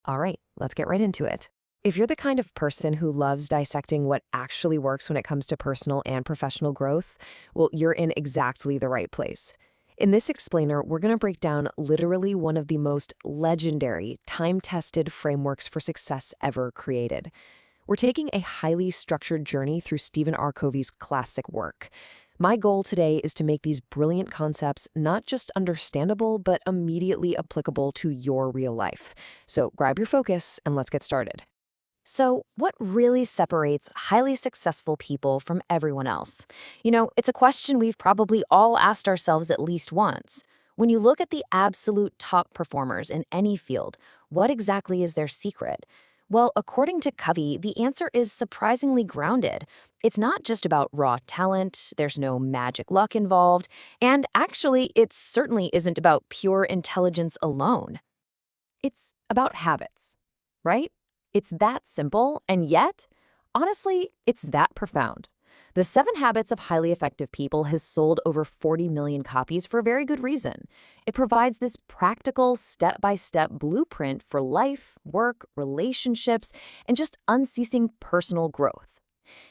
All right, let's get right into it. If you're the kind of person who loves dissecting what actually works when it comes to personal and professional growth, well, you're in exactly the right place. In this explainer, we're going to break down literally one of the most legendary, time-tested frameworks for success ever created. We're taking a highly structured journey through Stephen R. Covey's classic work. My goal today is to make these brilliant concepts not just understandable, but immediately applicable to your real life. So grab your focus and let's get started. So, what really separates highly successful people from everyone else? It's a question we've probably all asked ourselves at least once. When you look at the absolute top performers in any field, what exactly is their secret? Well, according to Covey, the answer is surprisingly grounded. It's not just about raw talent, there's no magic luck involved, and actually, it certainly isn't about pure intelligence alone. It's about habits, right? It's that simple, and yet, honestly, it's that profound. The Seven Habits of Highly Effective People has sold over 40 million copies for a very good reason. It provides this practical, step-by-step blueprint for life, work, relationships, and just unceasing personal growth.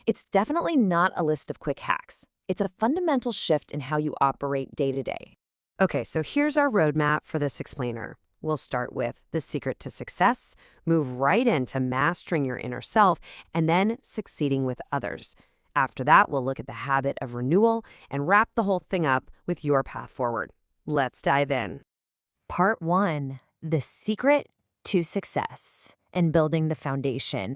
It's definitely not a list of quick hacks. It's a fundamental shift in how you operate day to day. Okay, so here's our roadmap for this explainer. We'll start with the secret to success, move right into mastering your inner self, and then succeeding with others. After that, we'll look at the habit of renewal and wrap the whole thing up with your path forward. Let's dive in. Part 1. The secret to success and building the foundation.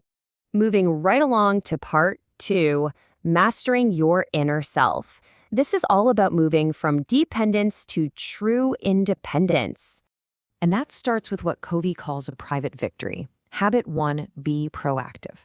Moving right along to Part 2, mastering your inner self. This is all about moving from dependence to true independence. And that starts with what Covey calls a private victory. Habit 1, be proactive.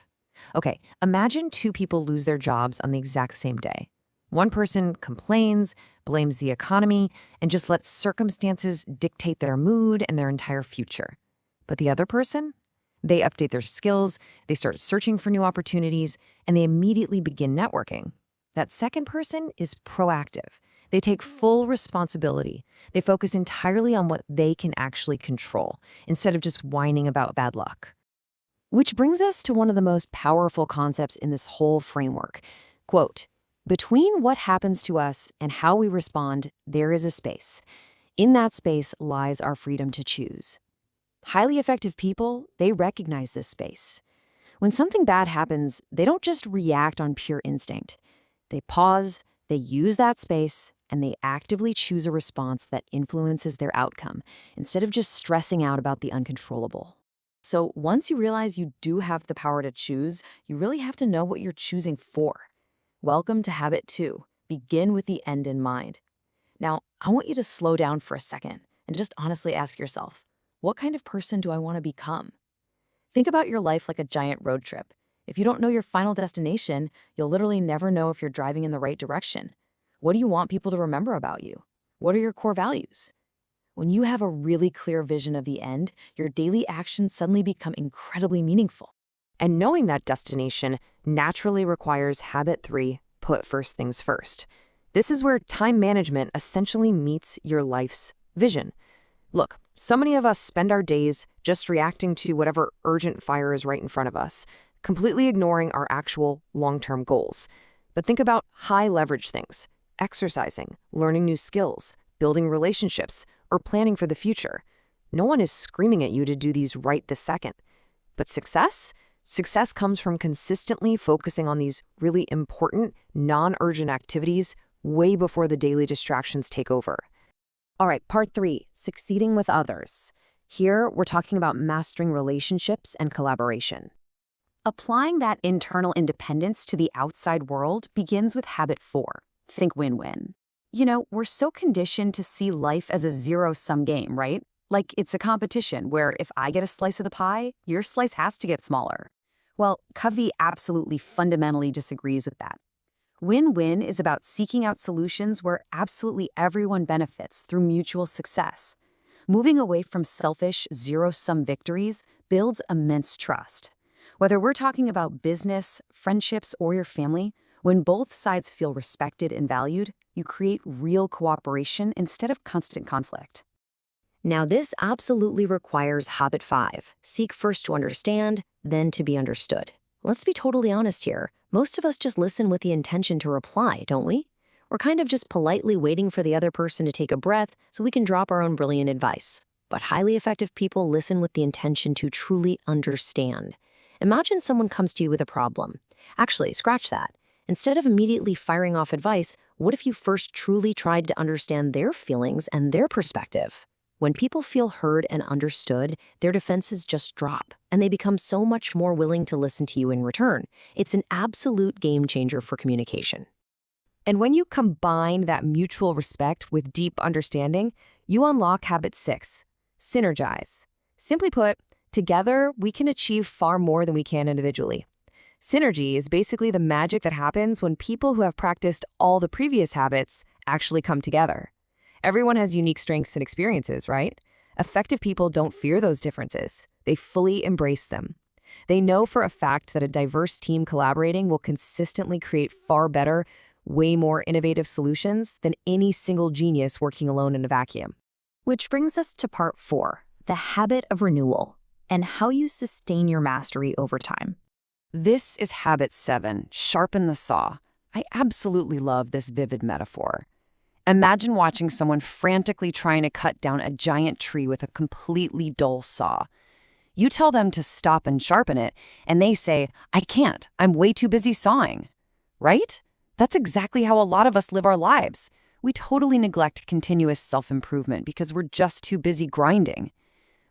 Okay, imagine two people lose their jobs on the exact same day. One person complains, blames the economy, and just lets circumstances dictate their mood and their entire future. But the other person? They update their skills, they start searching for new opportunities, and they immediately begin networking. That second person is proactive. They take full responsibility. They focus entirely on what they can actually control, instead of just whining about bad luck. Which brings us to one of the most powerful concepts in this whole framework. Quote, between what happens to us and how we respond, there is a space. In that space lies our freedom to choose. Highly effective people, they recognize this space. When something bad happens, they don't just react on pure instinct. They pause, they use that space, and they actively choose a response that influences their outcome, instead of just stressing out about the uncontrollable. So once you realize you do have the power to choose, you really have to know what you're choosing for. Welcome to Habit 2. Begin with the end in mind. Now, I want you to slow down for a second and just honestly ask yourself, what kind of person do I want to become? Think about your life like a giant road trip. If you don't know your final destination, you'll literally never know if you're driving in the right direction. What do you want people to remember about you? What are your core values? When you have a really clear vision of the end, your daily actions suddenly become incredibly meaningful. And knowing that destination naturally requires Habit 3, put first things first. This is where time management essentially meets your life's vision. Look, so many of us spend our days just reacting to whatever urgent fire is right in front of us, completely ignoring our actual long-term goals. But think about high-leverage things: exercising, learning new skills, building relationships, or planning for the future. No one is screaming at you to do these right this second. But success? Success comes from consistently focusing on these really important, non-urgent activities way before the daily distractions take over. All right, part 3, succeeding with others. Here, we're talking about mastering relationships and collaboration. Applying that internal independence to the outside world begins with Habit 4, think win-win. We're so conditioned to see life as a zero-sum game, right? Like it's a competition where if I get a slice of the pie, your slice has to get smaller. Well, Covey absolutely fundamentally disagrees with that. Win-win is about seeking out solutions where absolutely everyone benefits through mutual success. Moving away from selfish, zero-sum victories builds immense trust. Whether we're talking about business, friendships, or your family, when both sides feel respected and valued, you create real cooperation instead of constant conflict. Now, this absolutely requires habit 5. Seek first to understand, then to be understood. Let's be totally honest here. Most of us just listen with the intention to reply, don't we? We're kind of just politely waiting for the other person to take a breath so we can drop our own brilliant advice. But highly effective people listen with the intention to truly understand. Imagine someone comes to you with a problem. Actually, scratch that. Instead of immediately firing off advice, what if you first truly tried to understand their feelings and their perspective? When people feel heard and understood, their defenses just drop, and they become so much more willing to listen to you in return. It's an absolute game changer for communication. And when you combine that mutual respect with deep understanding, you unlock habit 6, synergize. Simply put, together we can achieve far more than we can individually. Synergy is basically the magic that happens when people who have practiced all the previous habits actually come together. Everyone has unique strengths and experiences, right? Effective people don't fear those differences. They fully embrace them. They know for a fact that a diverse team collaborating will consistently create far better, way more innovative solutions than any single genius working alone in a vacuum. Which brings us to part 4, the habit of renewal, and how you sustain your mastery over time. This is habit 7, sharpen the saw. I absolutely love this vivid metaphor. Imagine watching someone frantically trying to cut down a giant tree with a completely dull saw. You tell them to stop and sharpen it, and they say, "I can't, I'm way too busy sawing." Right? That's exactly how a lot of us live our lives. We totally neglect continuous self-improvement because we're just too busy grinding.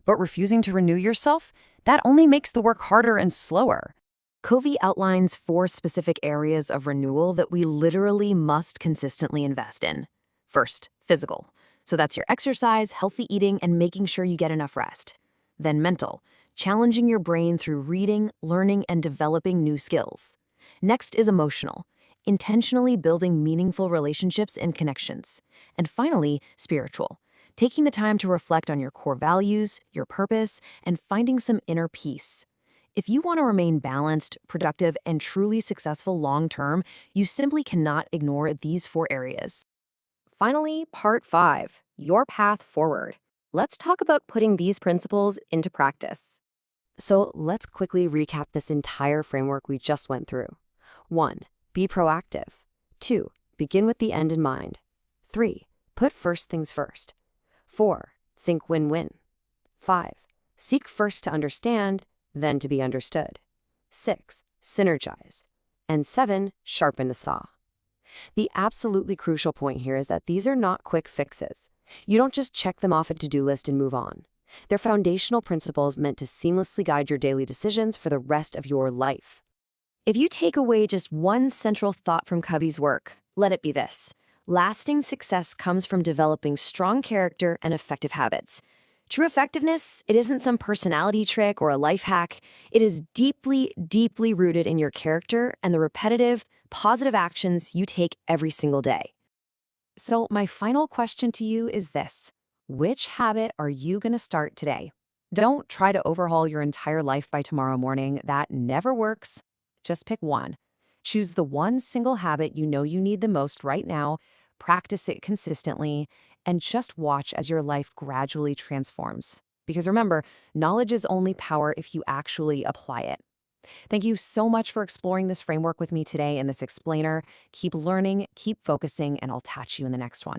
But refusing to renew yourself, that only makes the work harder and slower. Covey outlines 4 specific areas of renewal that we literally must consistently invest in. First, physical. So that's your exercise, healthy eating, and making sure you get enough rest. Then mental, challenging your brain through reading, learning, and developing new skills. Next is emotional, intentionally building meaningful relationships and connections. And finally, spiritual, taking the time to reflect on your core values, your purpose, and finding some inner peace. If you want to remain balanced, productive, and truly successful long-term, you simply cannot ignore these 4 areas. Finally, part 5, your path forward. Let's talk about putting these principles into practice. So let's quickly recap this entire framework we just went through. 1. Be proactive. 2. Begin with the end in mind. 3. Put first things first. 4. Think win-win. 5. Seek first to understand, then to be understood. 6. Synergize. And 7. Sharpen the saw. The absolutely crucial point here is that these are not quick fixes. You don't just check them off a to-do list and move on. They're foundational principles meant to seamlessly guide your daily decisions for the rest of your life. If you take away just one central thought from Covey's work, let it be this: lasting success comes from developing strong character and effective habits. True effectiveness, it isn't some personality trick or a life hack. It is deeply, deeply rooted in your character and the repetitive, positive actions you take every single day. So my final question to you is this: which habit are you going to start today? Don't try to overhaul your entire life by tomorrow morning. That never works. Just pick one. Choose the one single habit you know you need the most right now, practice it consistently, and just watch as your life gradually transforms. Because remember, knowledge is only power if you actually apply it. Thank you so much for exploring this framework with me today in this explainer. Keep learning, keep focusing, and I'll catch you in the next one.